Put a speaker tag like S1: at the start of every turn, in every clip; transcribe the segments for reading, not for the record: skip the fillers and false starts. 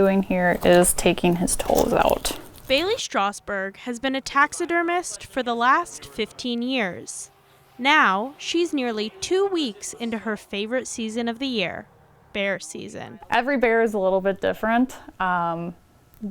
S1: Doing here is taking his toes out.
S2: Bailey Strasberg has been a taxidermist for the last 15 years. Now, she's nearly 2 weeks into her favorite season of the year, bear season.
S1: Every bear is a little bit different. The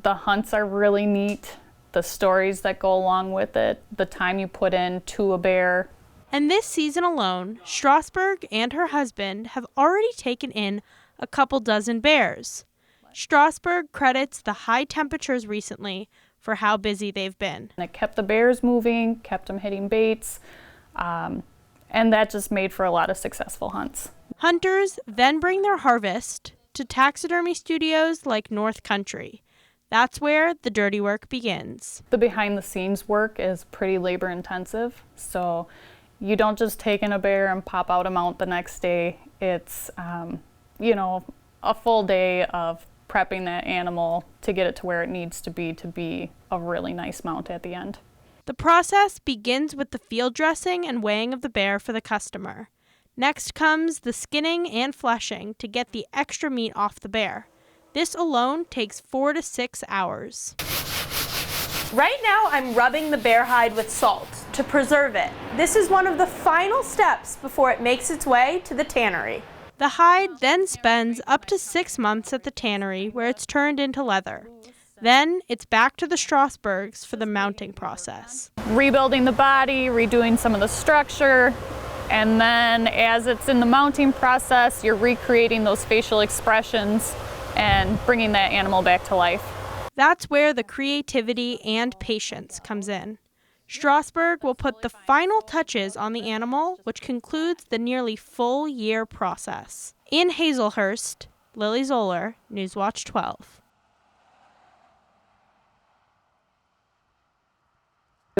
S1: hunts are really neat, the stories that go along with it, the time you put into a bear.
S2: And this season alone, Strasberg and her husband have already taken in a couple dozen bears. Strasberg credits the high temperatures recently for how busy they've been.
S1: And it kept the bears moving, kept them hitting baits, and that just made for a lot of successful hunts.
S2: Hunters then bring their harvest to taxidermy studios like North Country. That's where the dirty work begins.
S1: The behind-the-scenes work is pretty labor-intensive, so you don't just take in a bear and pop out a mount the next day. It's, a full day of prepping that animal to get it to where it needs to be a really nice mount at the end.
S2: The process begins with the field dressing and weighing of the bear for the customer. Next comes the skinning and fleshing to get the extra meat off the bear. This alone takes 4 to 6 hours.
S3: Right now, I'm rubbing the bear hide with salt to preserve it. This is one of the final steps before it makes its way to the tannery.
S2: The hide then spends up to 6 months at the tannery where it's turned into leather. Then it's back to the Strasbergs for the mounting process.
S1: Rebuilding the body, redoing some of the structure, and then as it's in the mounting process, you're recreating those facial expressions and bringing that animal back to life.
S2: That's where the creativity and patience comes in. Strasberg will put the final touches on the animal, which concludes the nearly full year process. In Hazelhurst, Lily Zoller, Newswatch 12.